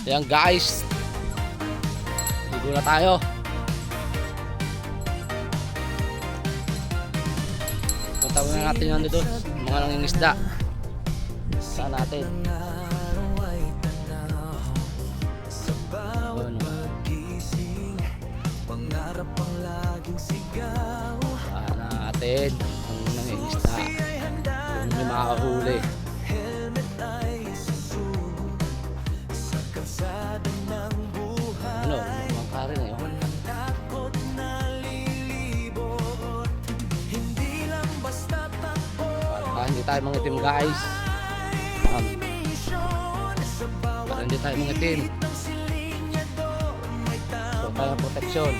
Ayan guys, ligo na tayo. Punta muna natin yung ano doon, mga nangingisda. Saan natin? Saan natin ang nangingisda? Yung may makahuli. Ano? Mga karin eh. Para hindi tayo mangitim guys. Para hindi tayo mangitim. So tayo protection.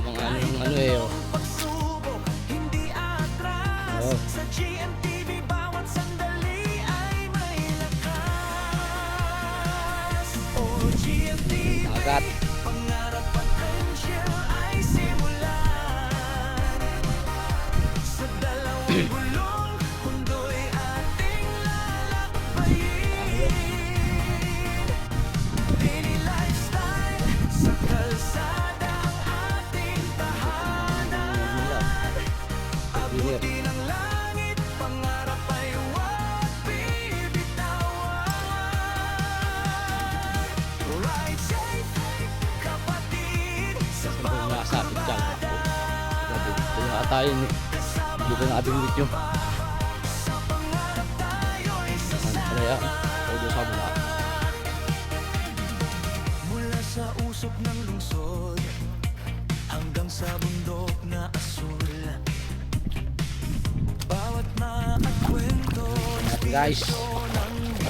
Mga ano eh. Oh. Agat. Nasabit dyan. Kaya tayo dito na abing video. Kaya audio sa mula. Mula sa usok ng lungsod hanggang sa bundok na asul, bawat maakwento Guys,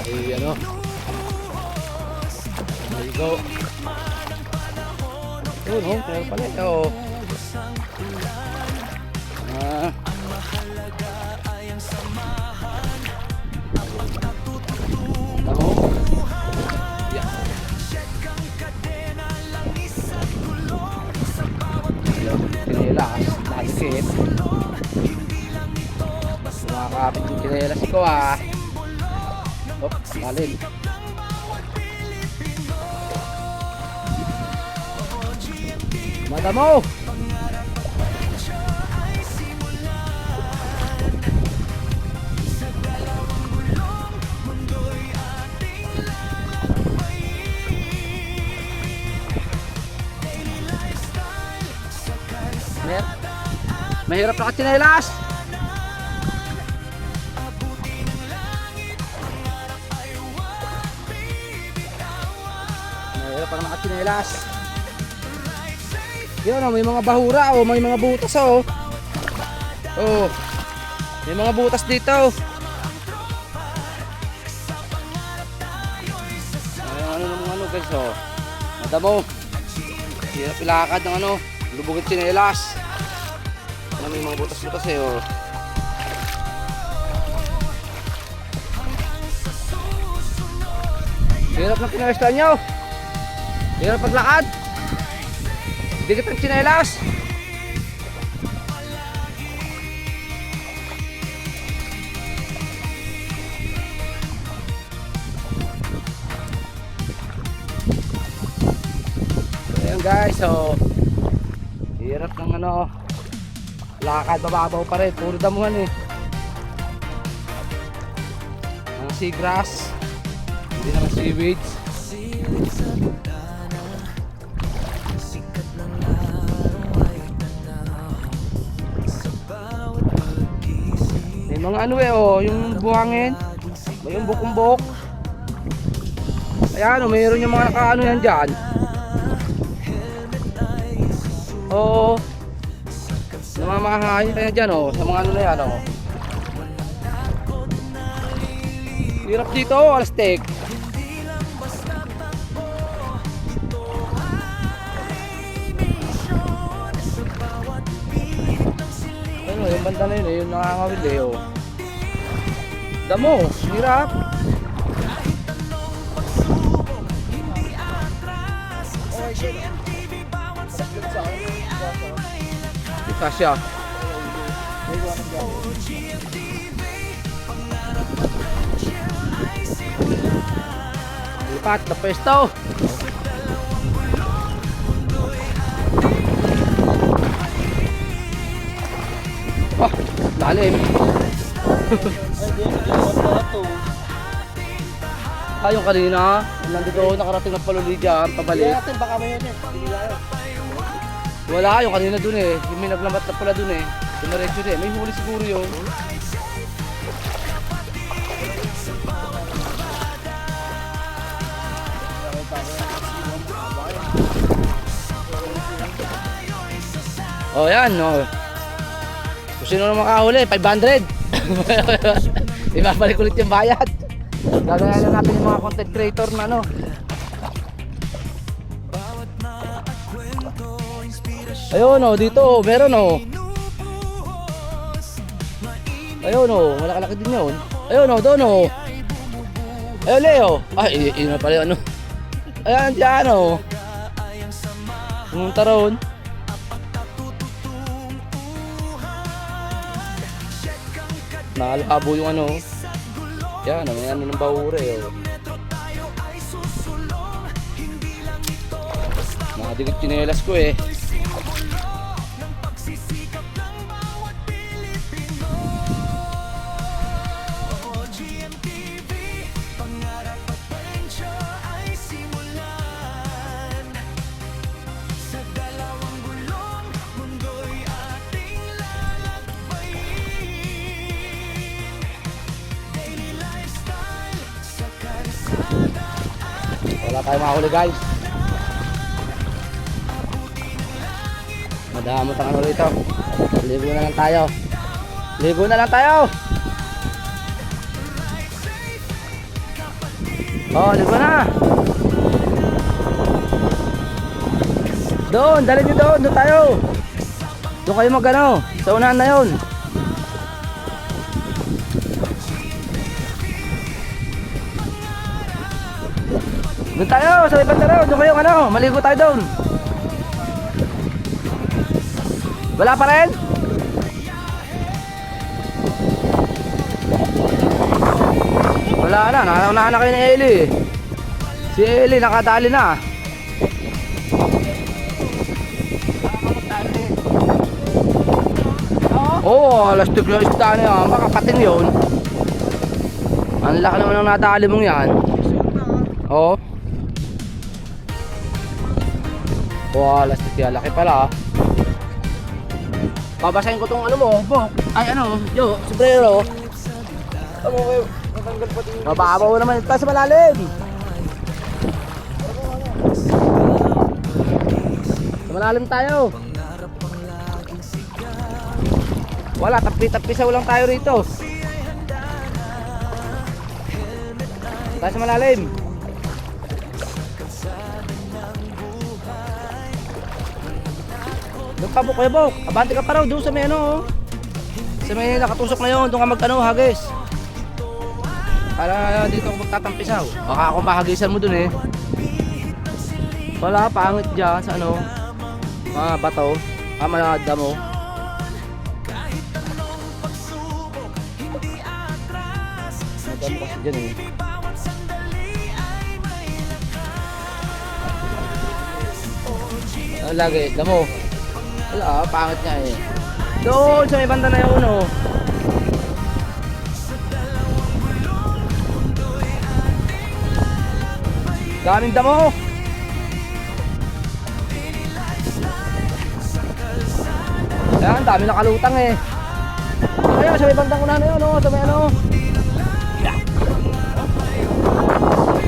ay ano, maligo. Yun oh, kaya pala ito. ang mahalaga ay ang samahan at natututong buhay. Check ang kadena, langis at gulong sa bawat Kinelas, nakikip. hindi lang ito basta Nakakapit yung kinelas ko ah. Oh, malin. Madamo! Mahirap na katsinelas! Mahirap pa na katsinelas. Yun oh, may mga bahura oh, may mga butas oh. Oh. May mga butas dito. Ano guys oh. Madamo. Hirap ilakad ng ano, lubog at tsinelas. Ano may mga butas-butas eh oh. Hirap ng tsinelas nyo. Hirap paglakad. Dikit ang tsinelas. Ayan guys, so hirap ng ano, lakad, mababaw pa rin, puro damuhan eh. Ang seagrass, hindi naman seaweeds. May mga ano eh oh, yung buhangin, may yung bukumbok. Ayan oh, mayroon yung mga nakaano yan dyan. Oo, namamahahin pa yan dyan oh, sa mga ano na yan oh. Hirap dito oh, alastik. Ano, yung banda na yun eh, yung nakangawil eh oh. Damo, hirap. Kasya. spot na pwesto. Oh, lalim. Yung kanina, nandito nakarating na paluli dyan, pabalik. Baka may yun eh. Wala, yung kanina dun eh. Yung may naglambat na pala dun eh. Dumaretso din. May huli siguro yun. Oh, yan. Oh. Kung sino na makahuli, 500. Ibabalik ulit yung bayad. Gagaya na natin yung mga content creator na ano. Ayun oh, dito oh, meron oh. Ayun oh, malaki-laki din yun. Ayun oh, doon oh. Ayun Leo. Ay, yun na pala yung ano. Ayan, dyan oh. Pumunta roon. Nakalabo yung ano. Yan, may ano ng bahura eh oh. Nakadikit chinelas ko eh. Wala tayong makahuli guys. Madamot ang ano rito. Ligo na lang tayo. Ligo na lang tayo. Oh, ligo na. Doon, dali nyo doon. Doon tayo. Doon kayo magano. Sa unahan na yun. Doon tayo, sa may banda raw, doon kayo ano, maligo tayo doon. Wala pa rin? Wala na, nakaunahan na kayo ni Eli. Si Eli nakadali na. Oo, lastik yung isda na yan, makapating yun. Ang laki naman ng nadali mong yan. Oo. Wow, lastik yan. Laki pala ah. Babasahin ko tong ano mo, Bok. Ay ano, yo, sombrero. Tama kayo, natanggal pati yung... Mababaw naman ito sa malalim. Sa malalim tayo. Wala, tapi-tapisaw lang tayo rito. Tayo sa malalim. Doon pa po Kuya Bok, abante ka pa raw doon sa may ano. Sa may nakatusok na yun, doon ka mag-ano, hagis. Para dito ako magtatampisaw. Baka ako mahagisan mo doon eh. Wala, pangit dyan sa ano, mga bato, mga damo. Madamo kasi dyan eh. Ano lagi, damo. Wala, pangit niya eh. Doon sa may banda na yun oh. Daming damo. Ayan, dami nakalutang eh. Ayun, sa may bandang una na yun oh. Sa may ano.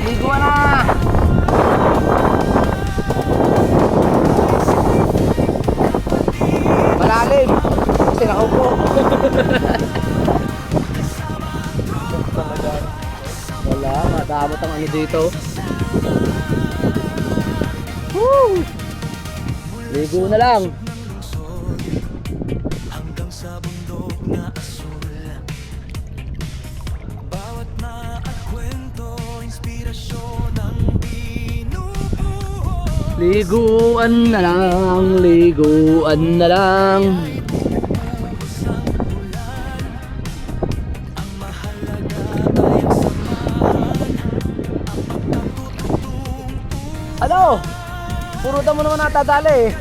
Ligo na. Malalim kasi nakaupo. Wala, madamot ang ano dito. Woo! Ligo na lang. Hanggang sa bundok na asul. Bawat kwento, inspirasyon ang binubuhos. Liguan na lang, liguan na lang. Ano? Puro damo naman natadali eh.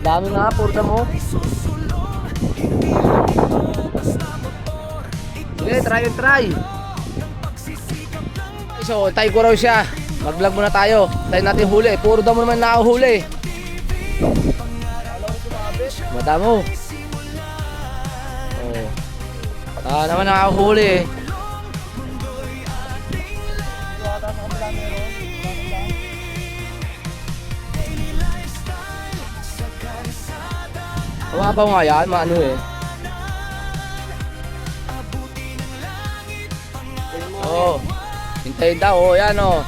Dami nga, puro damo. Sige, try and try. So, tayo ko raw siya. Mag-vlog muna tayo. Tayo natin huli. Puro damo naman nakahuli. Madamo. Oh. Naman nakahuli eh. Mababaw nga yan, maano eh. Oo. Hintayin daw, oh, yan oh.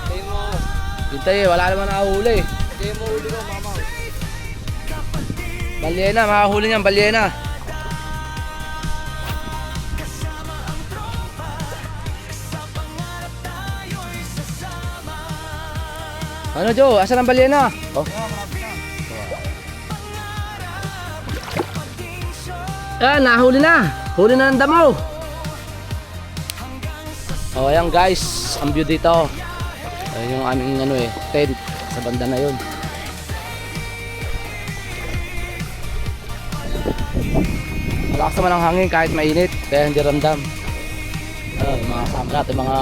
Hintayin, wala naman nakahuli. Hindi mo huli ko, mama. Balyena, makahuli niyan, balyena. Ano Joe, asan ang balyena? Oh. Yan, nahuli na. Huli na ng damo. Oh, ayan guys, ang view dito. Ayun yung aming ano eh, tent sa banda na yun. Malakas naman ang hangin kahit mainit, kaya hindi ramdam. Mga kasama natin, mga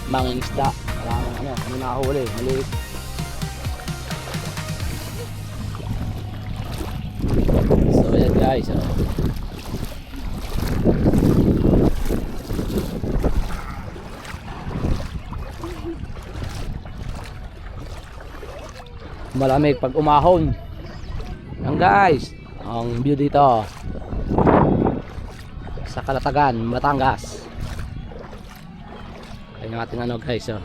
mangingisda. Maraming ano, kami nakahuli, maliit. So ayan guys, oh. Malamig pag umahon. Yan guys, ang view dito sa Kalatagan, Batangas. Ayun yung ating ano guys, oh.